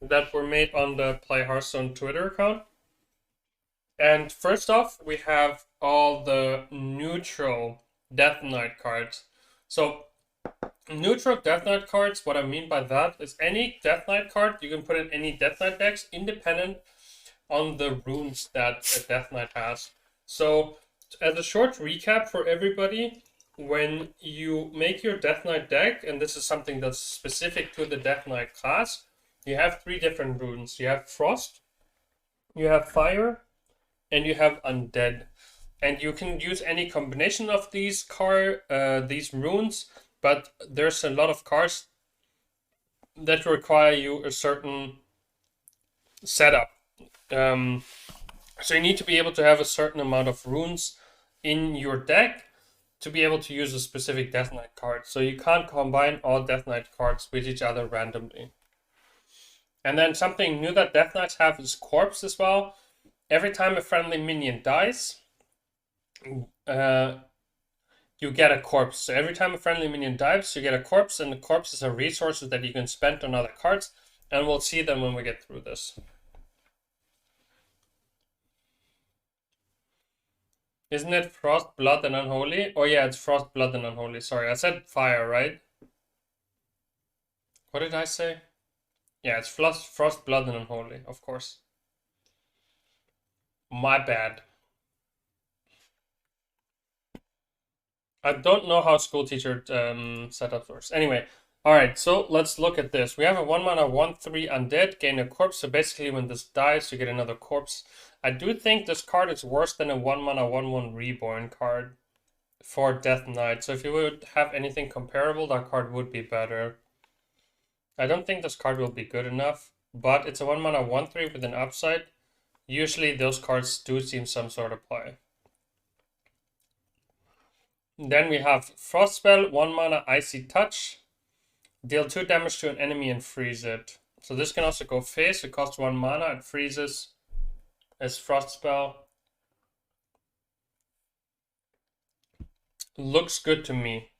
that were made on the Play Hearthstone Twitter account. And first off, we have all the neutral Death Knight cards. So neutral Death Knight cards, what I mean by that is any Death Knight card you can put in any Death Knight decks independent on the runes that a Death Knight has. So as a short recap for everybody, when you make your Death Knight deck, and this is something that's specific to the Death Knight class, you have 3 different runes. You have Frost, you have Fire, and you have Undead. And you can use any combination of these runes, but there's a lot of cards that require you a certain setup. So you need to be able to have a certain amount of runes in your deck to be able to use a specific Death Knight card. So you can't combine all Death Knight cards with each other randomly. And then something new that Death Knights have is Corpse as well. Every time a friendly minion dies, you get a corpse. So every time a friendly minion dies, you get a corpse, and the corpses are resources that you can spend on other cards, and we'll see them when we get through this. Isn't it Frost, Blood, and Unholy? Oh yeah, it's Frost, Blood, and Unholy. Sorry, I said Fire, right? What did I say? Yeah, it's Frost, Blood, and Unholy, of course. My bad. I don't know how school teacher setup works. Anyway, alright, so let's look at this. We have a 1 mana 1/3 undead, gain a corpse. So basically when this dies, you get another corpse. I do think this card is worse than a 1 mana 1/1 reborn card for Death Knight. So if you would have anything comparable, that card would be better. I don't think this card will be good enough, but it's a 1 mana 1/3 with an upside. Usually those cards do seem some sort of play. Then we have Frost Spell, 1 mana Icy Touch. Deal 2 damage to an enemy and freeze it. So this can also go face. It costs 1 mana. It freezes as Frost Spell. Looks good to me.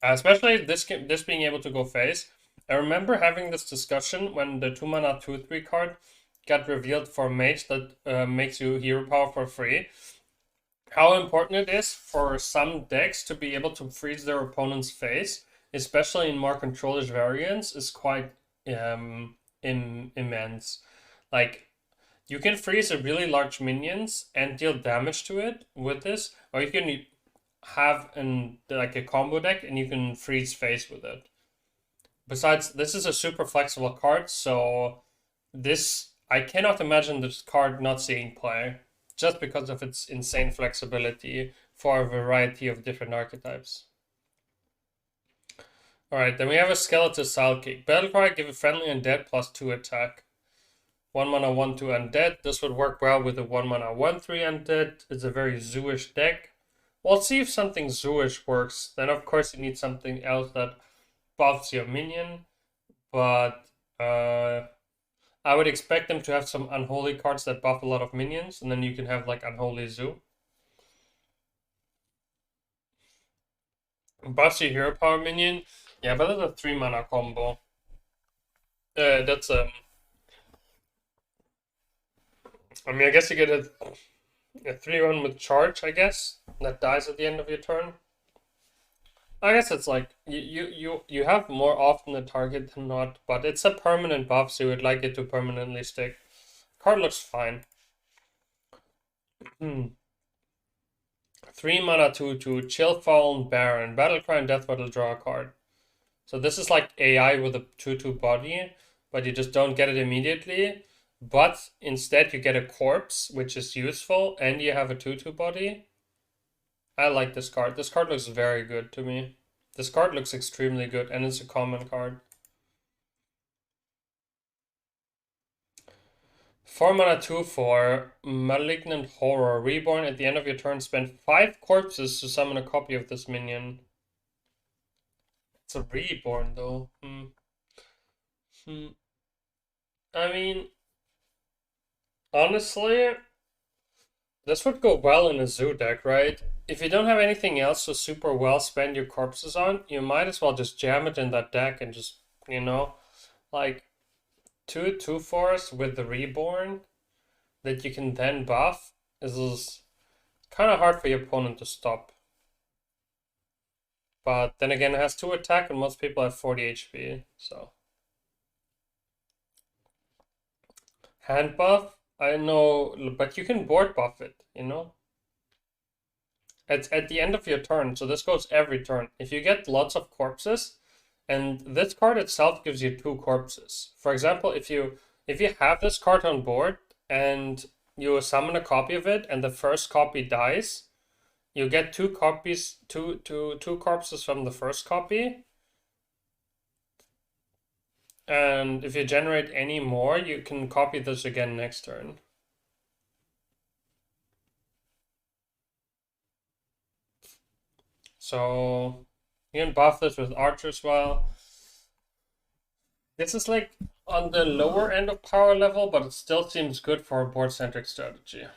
Especially this being able to go face. I remember having this discussion when the 2 mana 2/3 card got revealed for Mage that makes you hero power for free. How important it is for some decks to be able to freeze their opponent's face, especially in more controllish variants, is quite immense. Like, you can freeze a really large minions and deal damage to it with this, or you can have a combo deck and you can freeze face with it. Besides, this is a super flexible card, so I cannot imagine this card not seeing play, just because of its insane flexibility for a variety of different archetypes. Alright, then we have a Skeleton Sidekick. Battlecry, give a friendly undead +2 attack. 1 mana 1/2 undead. This would work well with a 1 mana 1/3 undead. It's a very zoo-ish deck. We'll see if something zoo-ish works. Then of course you need something else that buffs your minion. But I would expect them to have some unholy cards that buff a lot of minions, and then you can have like Unholy Zoo. Buffs your hero power minion. Yeah, but that's a 3 mana combo. That's I mean, I guess you get a 3/1 with charge, I guess, that dies at the end of your turn. I guess it's like you have more often a target than not, but it's a permanent buff, so you would like it to permanently stick. Card looks fine. 3 mana 2/2, Chill Fallen Baron. Battlecry and Death Battle, draw a card. So this is like AI with a 2/2 body, but you just don't get it immediately. But instead you get a corpse, which is useful, and you have a 2/2 body. I like this card. This card looks very good to me. This card looks extremely good, and it's a common card. 4 mana 2/4, Malignant Horror. Reborn, at the end of your turn, spend 5 corpses to summon a copy of this minion. It's a reborn, though. I mean, honestly, this would go well in a zoo deck, right? If you don't have anything else to super well spend your corpses on, you might as well just jam it in that deck and just, like, two 2/4s with the Reborn that you can then buff is kind of hard for your opponent to stop. But then again, it has 2 attack and most people have 40 HP, so. Hand buff? I know, but you can board buff it, you know? It's at the end of your turn, so this goes every turn. If you get lots of corpses, and this card itself gives you 2 corpses. For example, if you have this card on board and you summon a copy of it and the first copy dies, you get 2 copies, two corpses from the first copy. And if you generate any more, you can copy this again next turn. So you can buff this with Archer as well. This is like on the lower end of power level, but it still seems good for a board-centric strategy.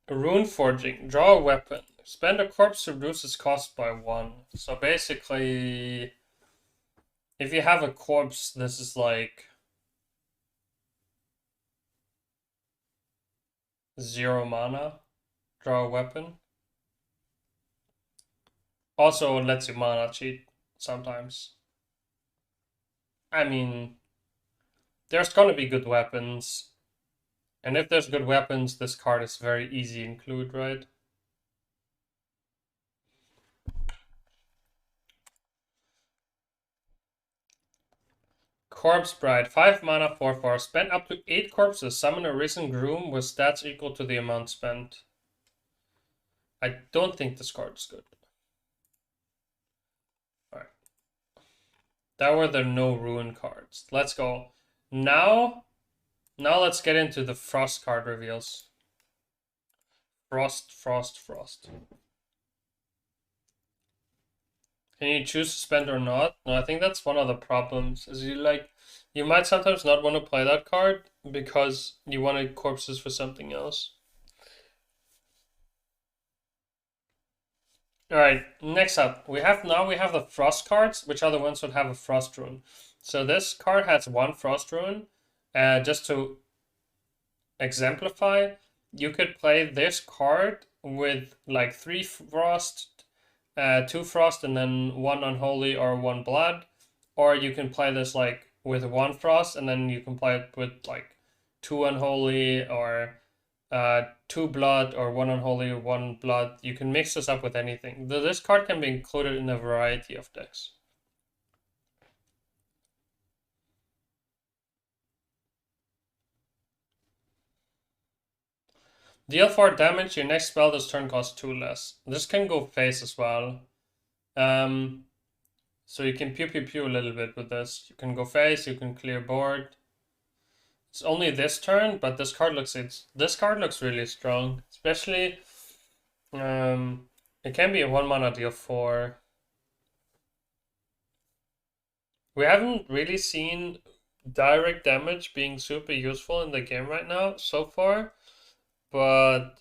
Rune Forging. Draw a weapon. Spend a corpse to reduce its cost by 1. So basically, if you have a corpse, this is like 0 mana. Draw a weapon. Also, it lets you mana cheat sometimes. I mean, there's gonna be good weapons. And if there's good weapons, this card is very easy to include, right? Corpse Bride, 5 mana, 4/4. Spend up to 8 corpses. Summon a risen groom with stats equal to the amount spent. I don't think this card is good. Alright. That were the no rune cards. Let's go. Now let's get into the frost card reveals. Frost. Can you choose to spend or not? No, I think that's one of the problems. Is you might sometimes not want to play that card because you wanted corpses for something else. Alright, next up. We have the frost cards, which are the ones that have a frost rune. So this card has 1 frost rune. Just to exemplify, you could play this card with like 3 frost, 2 frost, and then 1 unholy or 1 blood. Or you can play this like with 1 frost, and then you can play it with like 2 unholy or 2 blood or 1 unholy, 1 blood. You can mix this up with anything. This card can be included in a variety of decks. Deal 4 damage, your next spell this turn costs 2 less. This can go face as well. So you can pew pew pew a little bit with this. You can go face, you can clear board. It's only this turn, but this card looks really strong. Especially it can be a 1 mana deal 4. We haven't really seen direct damage being super useful in the game right now so far. But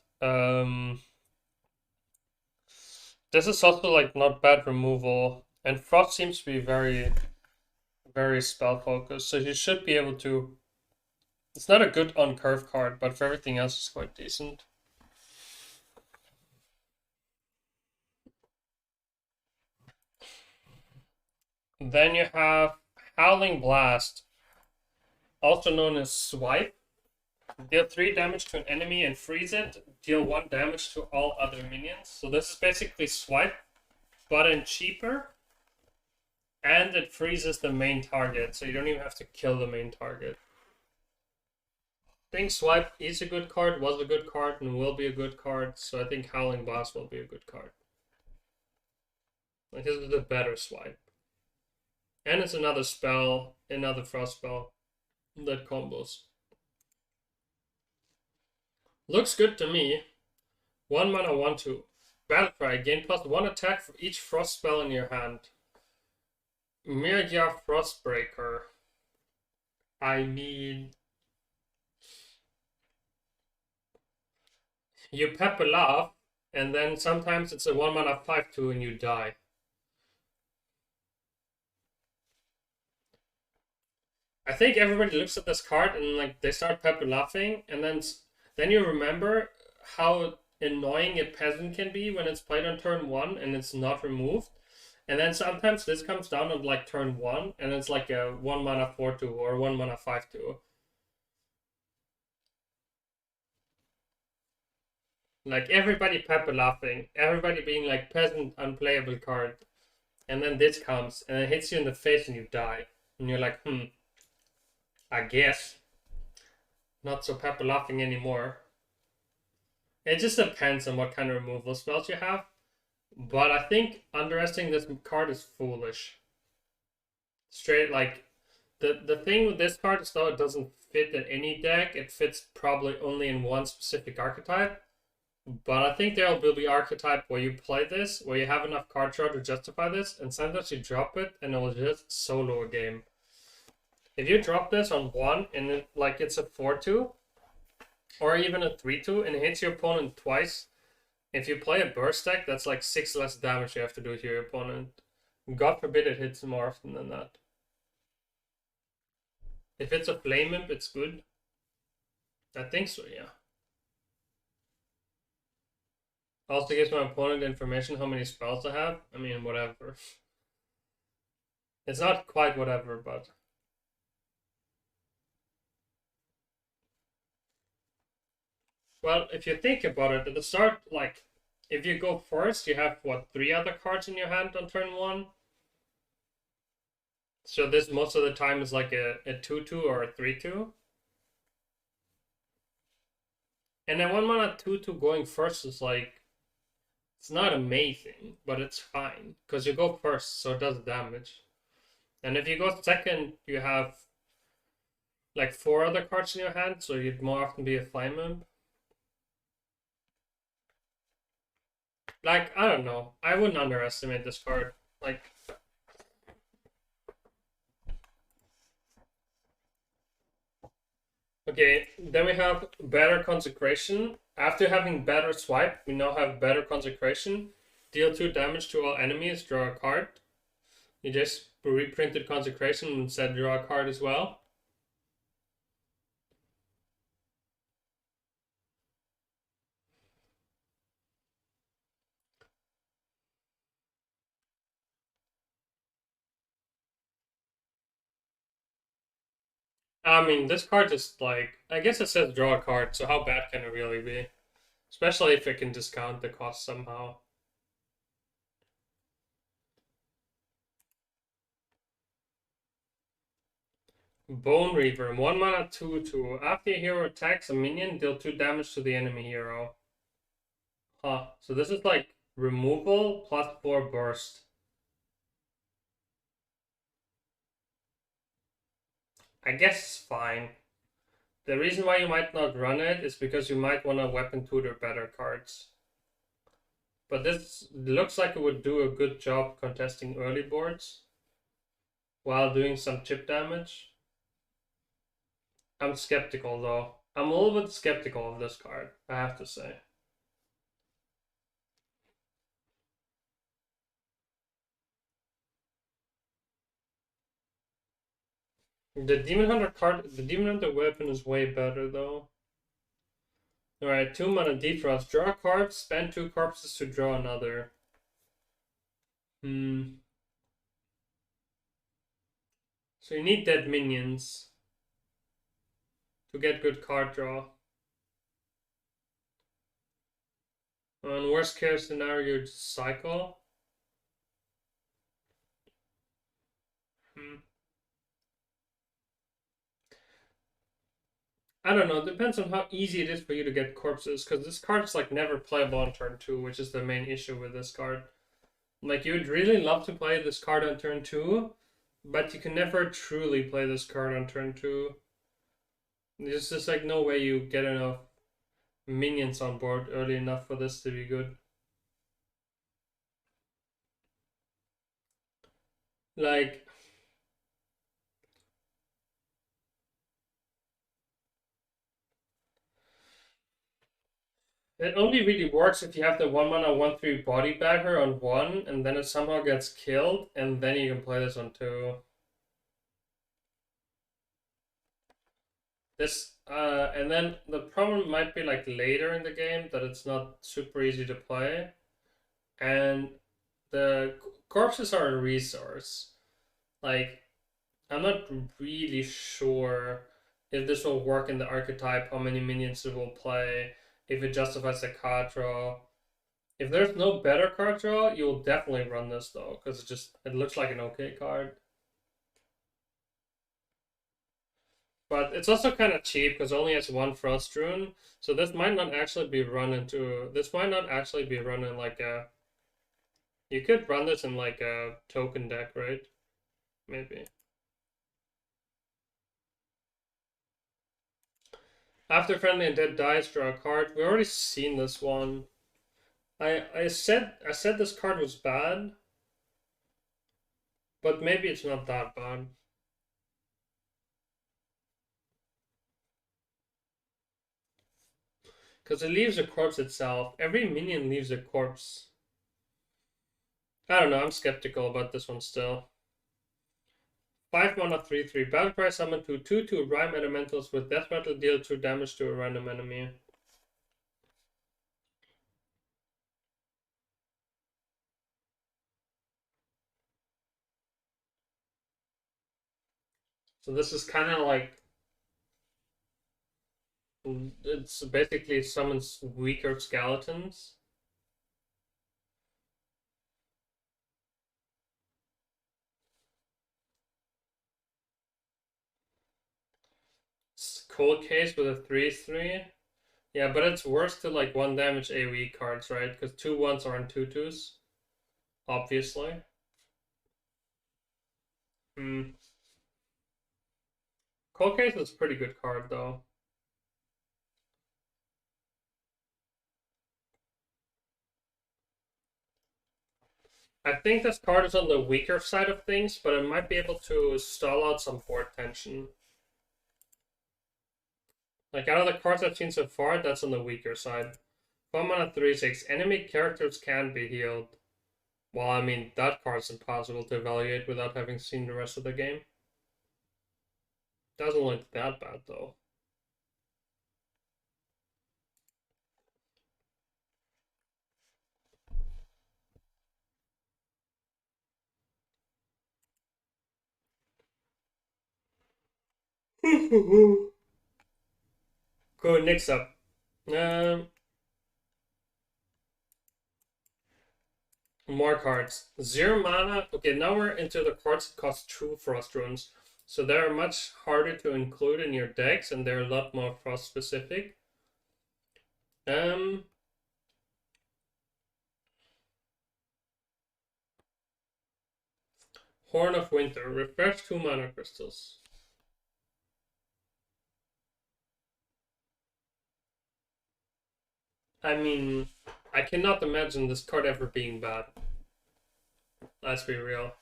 this is also like not bad removal, and Frost seems to be very, very spell focused, so you should be able to. It's not a good on curve card, but for everything else, it's quite decent. Then you have Howling Blast, also known as Swipe. Deal 3 damage to an enemy and freeze it. Deal 1 damage to all other minions. So this is basically Swipe, but in cheaper. And it freezes the main target, so you don't even have to kill the main target. I think Swipe is a good card, was a good card, and will be a good card. So I think Howling Blast will be a good card. Like, this is a better Swipe. And it's another spell, another frost spell that combos. Looks good to me. 1 mana, 1/2. Battlecry. Gain +1 attack for each frost spell in your hand. Mirya Frostbreaker. I mean, you pepper off, and then sometimes it's a 1 mana 5/2 and you die. I think everybody looks at this card and like they start pepper laughing, and then you remember how annoying a peasant can be when it's played on turn 1 and it's not removed. And then sometimes this comes down on like turn 1 and it's like a 1 mana 4/2 or 1 mana 5/2. Like everybody pepper laughing, everybody being like peasant unplayable card. And then this comes and it hits you in the face and you die. And you're like, I guess. Not so pepper laughing anymore. It just depends on what kind of removal spells you have. But I think underestimating this card is foolish. Straight, like, the thing with this card is though it doesn't fit in any deck. It fits probably only in one specific archetype. But I think there will be archetype where you play this, where you have enough card draw to justify this, and sometimes you drop it and it will just solo a game. If you drop this on 1 and it, like it's a 4/2, or even a 3/2, and it hits your opponent twice, if you play a burst deck, that's like 6 less damage you have to do to your opponent. God forbid it hits more often than that. If it's a flame imp, it's good. I think so, yeah. Also gives my opponent information how many spells I have. I mean, whatever. It's not quite whatever, but... Well, if you think about it, at the start, like, if you go first, you have, what, 3 other cards in your hand on turn 1? So this, most of the time, is like a 2/2 or a 3/2. And then 1 mana 2/2 going first is like... It's not amazing, but it's fine. Because you go first, so it does damage. And if you go second, you have like 4 other cards in your hand, so you'd more often be a flame imp. Like, I don't know. I wouldn't underestimate this card. Like... Okay, then we have better consecration. After having better swipe, we now have better consecration. Deal 2 damage to all enemies, draw a card. You just reprinted consecration and said draw a card as well. I mean, this card just like, I guess it says draw a card, so how bad can it really be? Especially if it can discount the cost somehow. Bone Reaver, 1 mana 2/2. After your hero attacks a minion, deal 2 damage to the enemy hero. Huh. So this is like removal plus 4 burst. I guess it's fine. The reason why you might not run it is because you might want to weapon tutor better cards. But this looks like it would do a good job contesting early boards while doing some chip damage. I'm skeptical though. I'm a little bit skeptical of this card, I have to say. The Demon Hunter card, the Demon Hunter weapon is way better though. Alright, 2 mana defrost. Draw a card, spend 2 corpses to draw another. So you need dead minions to get good card draw. On worst case scenario, you just cycle. I don't know, it depends on how easy it is for you to get corpses, because this card is like never playable on turn 2, which is the main issue with this card. Like, you would really love to play this card on turn 2, but you can never truly play this card on turn 2. There's just like no way you get enough minions on board early enough for this to be good. Like, it only really works if you have the 1 mana 1/3 body bagger on 1, and then it somehow gets killed, and then you can play this on 2. This and then the problem might be like later in the game that it's not super easy to play, and the corpses are a resource. Like I'm not really sure if this will work in the archetype, how many minions it will play, if it justifies the card draw. If there's no better card draw, you'll definitely run this though, because it looks like an okay card. But it's also kind of cheap because it only has one Frost Rune, so this might not actually be run into. This might not actually be run in like a. You could run this in like a token deck, right? Maybe. After friendly and dead dies, draw a card. We already seen this one. I said this card was bad, but maybe it's not that bad. Because it leaves a corpse itself. Every minion leaves a corpse. I don't know, I'm skeptical about this one still. 5 mana 3/3. Battle cry summon 2/2 Rhyme Elementals with Death Rattle deal 2 damage to a random enemy. So this is kind of like it's basically summons weaker skeletons. Cold Case with a 3/3. Yeah, but it's worse to like 1 damage AoE cards, right? Because 2 1s aren't 2/2s, obviously. Hmm. Cold Case is a pretty good card though. I think this card is on the weaker side of things, but it might be able to stall out some board tension. Like out of the cards I've seen so far, that's on the weaker side. 4 mana 3/6. Enemy characters can be healed. Well, I mean, that card's impossible to evaluate without having seen the rest of the game. Doesn't look that bad though. Go next up. Um, More cards. 0 mana. Okay, now we're into the cards that cost 2 Frost Runes. So they're much harder to include in your decks, and they're a lot more Frost specific. Um, Horn of Winter. Refresh 2 mana crystals. I mean, I cannot imagine this card ever being bad. Let's be real.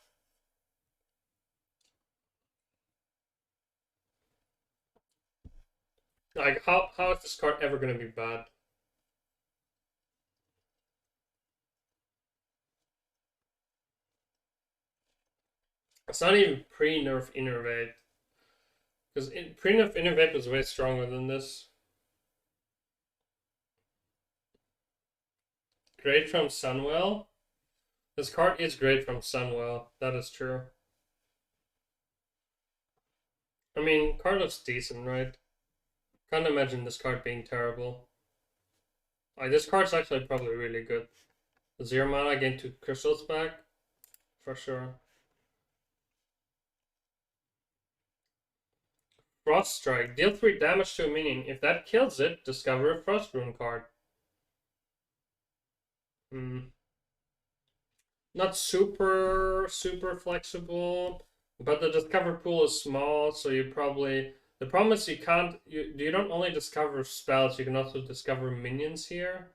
Like, how is this card ever going to be bad? It's not even pre-nerf Innervate. Because pre-nerf Innervate was way stronger than this. Great from Sunwell. This card is great from Sunwell. That is true. I mean, card looks decent, right? Can't imagine this card being terrible. Like, this card's actually probably really good. 0 mana, gain 2 crystals back. For sure. Frost Strike. Deal 3 damage to a minion. If that kills it, discover a Frost Rune card. Hmm. Not super flexible, but the discover pool is small, so you probably the problem is you don't only discover spells, you can also discover minions here.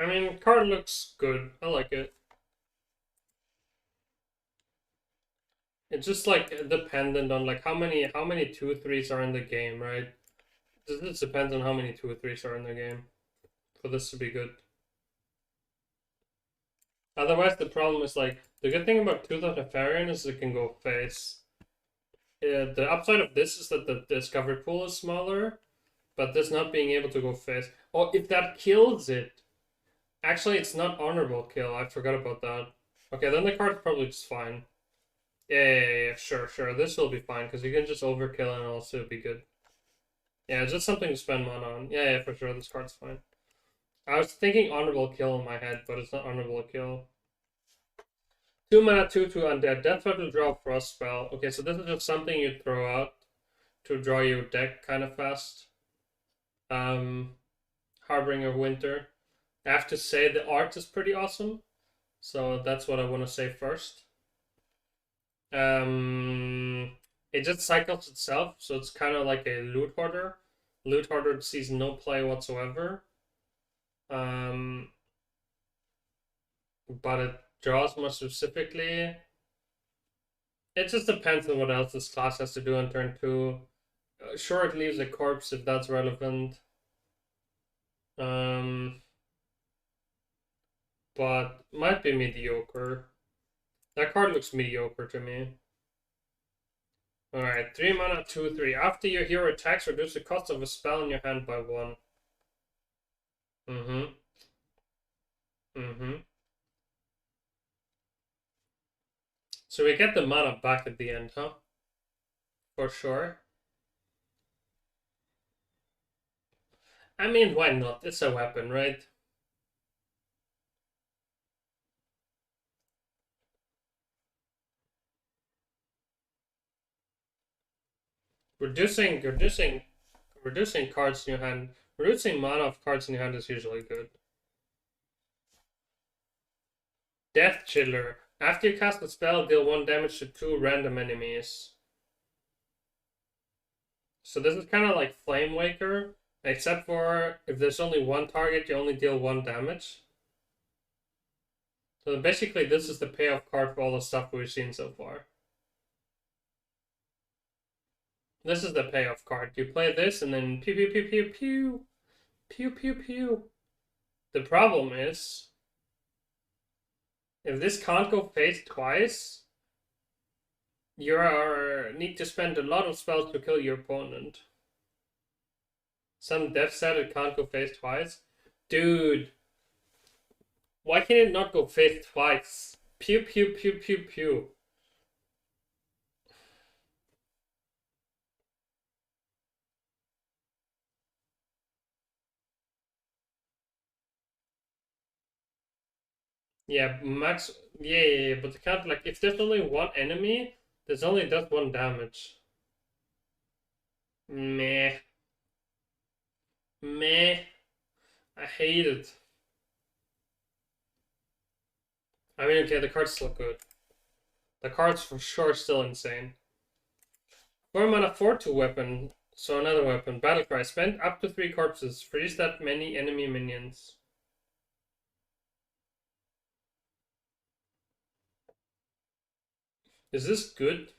I mean, card looks good. I like it. It's just like dependent on like how many 2/3s are in the game, right? This depends on how many 2/3s are in the game for this to be good. Otherwise, the problem is like the good thing about Tooth of Nefarian is it can go face. The upside of this is that the discovery pool is smaller, but this not being able to go face. Oh, if that kills it, actually, it's not honorable kill. I forgot about that. Okay, then the card's probably just fine. Yeah, sure. This will be fine because you can just overkill and also be good. Yeah, just something to spend mana on. Yeah, for sure. This card's fine. I was thinking honorable kill in my head, but it's not honorable kill. 2 mana, 2/2 undead. Death Threat will draw a frost spell. Okay, so this is just something you throw out to draw your deck kind of fast. Harboring of Winter. I have to say the art is pretty awesome, so that's what I want to say first. It just cycles itself, so it's kind of like a loot hoarder. Loot hoarder sees no play whatsoever. But it draws more specifically. It just depends on what else this class has to do on turn 2. Sure, it leaves a corpse if that's relevant. But might be mediocre. That card looks mediocre to me. Alright, 3 mana, 2/3. After your hero attacks, reduce the cost of a spell in your hand by 1. Mm-hmm. So we get the mana back at the end, huh? For sure. I mean, why not? It's a weapon, right? Reducing cards in your hand. Reducing mana of cards in your hand is usually good. Death Chiller. After you cast a spell, deal 1 damage to 2 random enemies. So this is kind of like Flame Waker, except for if there's only one target, you only deal 1 damage. So basically, this is the payoff card for all the stuff we've seen so far. This is the payoff card. You play this and then pew pew pew pew pew. Pew pew pew. The problem is, if this can't go face twice, you need to spend a lot of spells to kill your opponent. Some dev said it can't go face twice. Dude, why can it not go face twice? Pew pew pew pew pew. Yeah, max. Yeah, but the count, like, if there's only one enemy, there's only just 1 damage. Meh. Meh. I hate it. I mean, okay, the card's still good. The card's for sure still insane. 4 mana, 4/2 weapon. So another weapon. Battlecry. Spend up to 3 corpses. Freeze that many enemy minions. Is this good?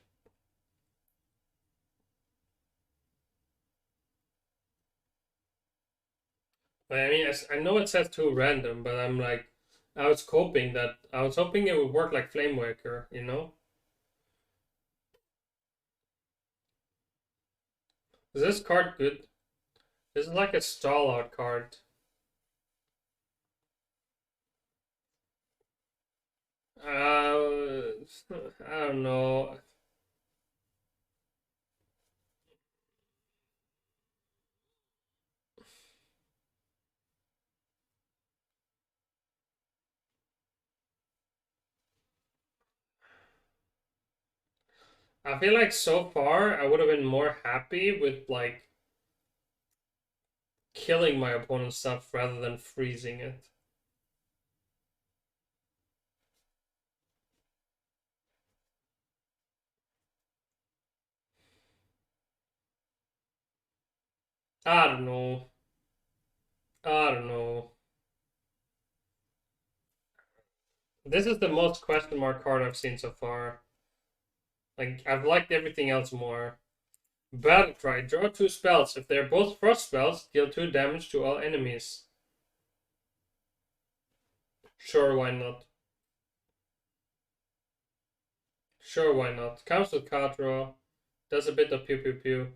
I mean, I know it says 2 random, but I'm like, I was hoping it would work like Flame Waker, you know? Is this card good? This is like a stall out card. I don't know. I feel like so far I would have been more happy with like killing my opponent's stuff rather than freezing it. I don't know. I don't know. This is the most question mark card I've seen so far. Like, I've liked everything else more. Battle Cry. Draw 2 spells. If they're both frost spells, deal 2 damage to all enemies. Sure, why not? Sure, why not? Comes with card draw. Does a bit of pew pew pew.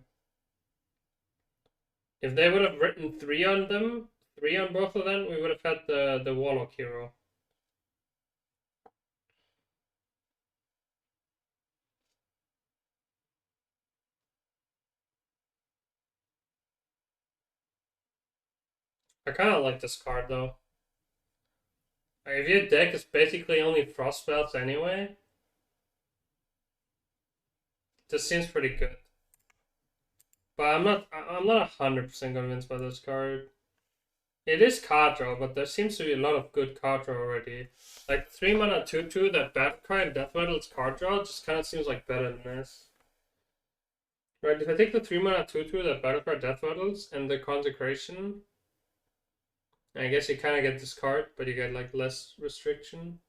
If they would have written 3 on them, 3 on both of them, we would have had the Warlock hero. I kind of like this card though. If your deck is basically only frost spells anyway, this seems pretty good. But I'm not 100% convinced by this card. It is card draw, but there seems to be a lot of good card draw already. Like 3 mana 2/2 that Battle Cry and Death Metal's card draw just kind of seems like better than this. Right, if I take the 3 mana 2/2 that Battle Cry Death Metals and the Consecration, I guess you kind of get this card, but you get like less restriction.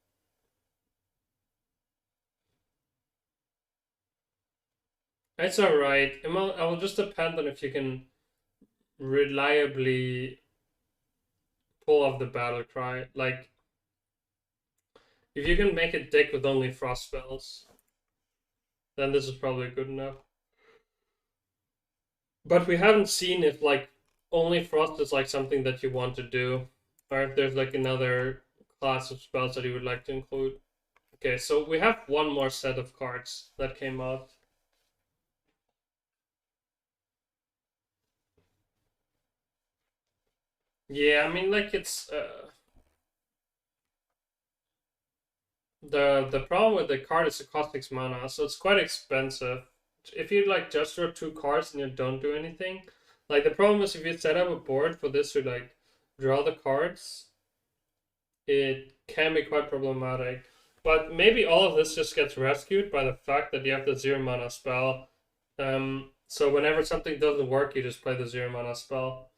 It's alright. It will just depend on if you can reliably pull off the Battle Cry. Like, if you can make a deck with only frost spells, then this is probably good enough. But we haven't seen if like only frost is like something that you want to do, or if there's like another class of spells that you would like to include. Okay, so we have one more set of cards that came out. Yeah, I mean, like it's the problem with the card is it costs 6 mana, so it's quite expensive. If you like just draw 2 cards and you don't do anything, like the problem is if you set up a board for this to like draw the cards, it can be quite problematic. But maybe all of this just gets rescued by the fact that you have the 0 mana spell. So whenever something doesn't work, you just play the 0 mana spell.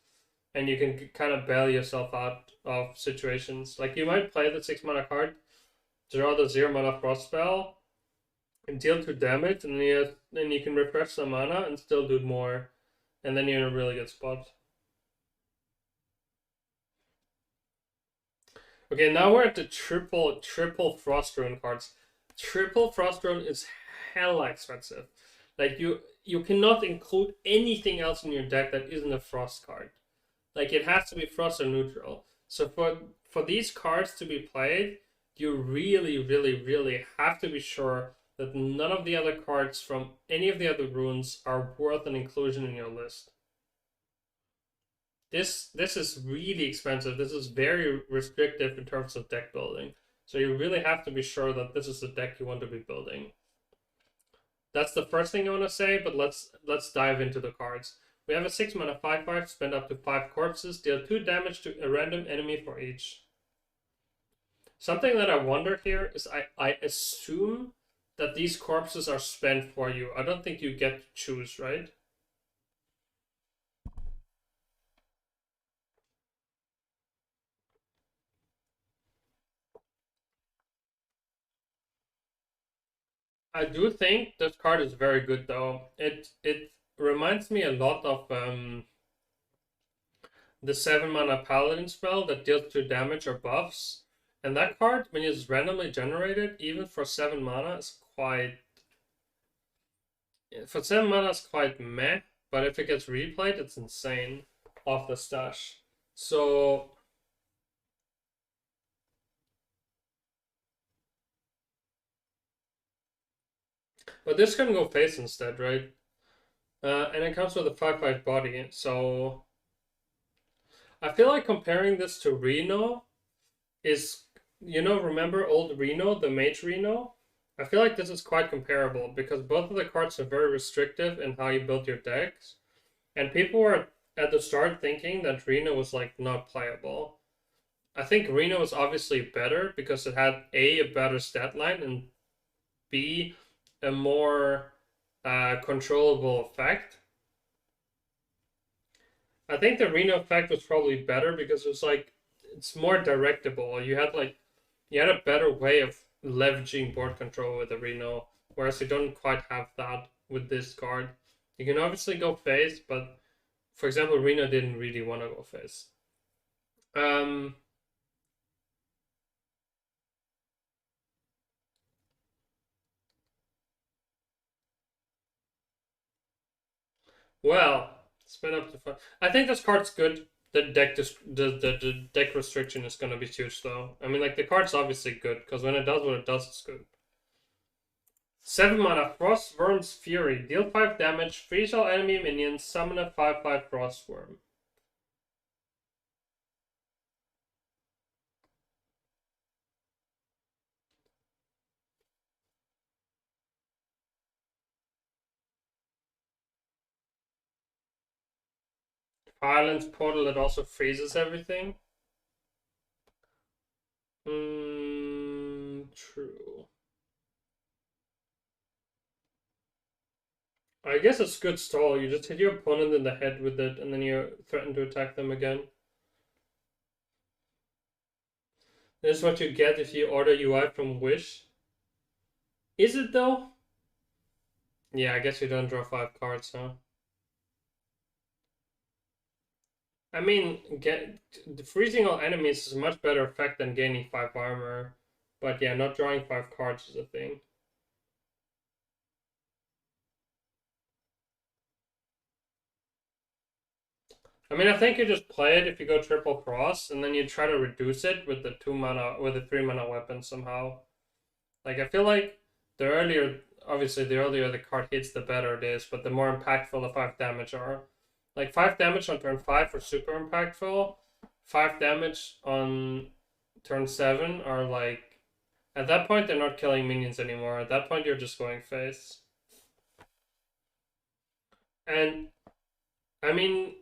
And you can kind of bail yourself out of situations. Like you might play the 6 mana card, draw the 0 mana frost spell, and deal 2 damage, and then you can refresh some mana and still do more. And then you're in a really good spot. Okay, now we're at the triple frost rune cards. Triple frost rune is hella expensive. Like you cannot include anything else in your deck that isn't a frost card. Like it has to be frost or neutral. So for these cards to be played, you really have to be sure that none of the other cards from any of the other runes are worth an inclusion in your list. This is really expensive. This is very restrictive in terms of deck building. So you really have to be sure that this is the deck you want to be building. That's the first thing I want to say, but let's dive into the cards. We have a 6 mana 5/5, spend up to 5 corpses, deal 2 damage to a random enemy for each. Something that I wonder here is I assume that these corpses are spent for you. I don't think you get to choose, right? I do think this card is very good though. It reminds me a lot of the 7 mana paladin spell that deals 2 damage or buffs. And that card, when it's randomly generated, even for 7 mana, is quite... For 7 mana, it's quite meh, but if it gets replayed, it's insane off the stash. So... But this can go face instead, right? And it comes with a 5/5 body, so... I feel like comparing this to Reno is... You know, remember old Reno, the Mage Reno? I feel like this is quite comparable because both of the cards are very restrictive in how you build your decks. And people were at the start thinking that Reno was like not playable. I think Reno was obviously better because it had a better stat line and B, a more controllable effect. I think the Reno effect was probably better because it was like it's more directable. You had a better way of leveraging board control with the Reno, whereas you don't quite have that with this card. You can obviously go face, but for example, Reno didn't really want to go face. Well, spin up to 5. I think this card's good. The deck restriction is gonna be huge though. I mean, like the card's obviously good because when it does what it does, it's good. 7 mana, Frostworm's Fury. Deal 5 damage, freeze all enemy minions, summon a 5/5 Frostworm. Violence Portal that also freezes everything. True. I guess it's good stall. You just hit your opponent in the head with it, and then you threaten to attack them again. This is what you get if you order UI from Wish. Is it though? Yeah, I guess you don't draw 5 cards, huh? I mean, freezing all enemies is a much better effect than gaining 5 armor. But yeah, not drawing 5 cards is a thing. I mean, I think you just play it if you go triple cross, and then you try to reduce it with the 2 mana, with the 3 mana weapon somehow. Like, I feel like the earlier, obviously, the earlier the card hits, the better it is, but the more impactful the 5 damage are. Like, 5 damage on turn 5 are super impactful. 5 damage on turn 7 are like, at that point, they're not killing minions anymore. At that point, you're just going face. And, I mean,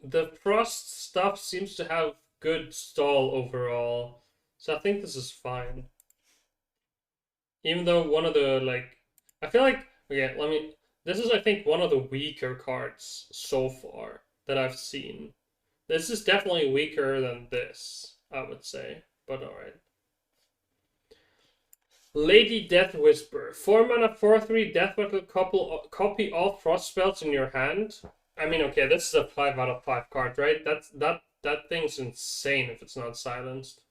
the Frost stuff seems to have good stall overall. So I think this is fine. Even though one of the, like, I feel like, okay, this is, I think, one of the weaker cards so far that I've seen. This is definitely weaker than this, I would say, but alright. Lady Death Whisper. 4 mana, 4/3 Death Rattle, copy all Frost spells in your hand. I mean, okay, this is a 5 out of 5 card, right? That thing's insane if it's not silenced.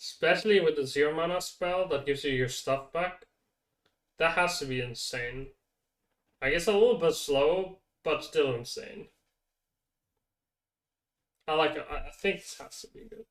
Especially with the 0 mana spell that gives you your stuff back. That has to be insane. I guess a little bit slow, but still insane. I think this has to be good.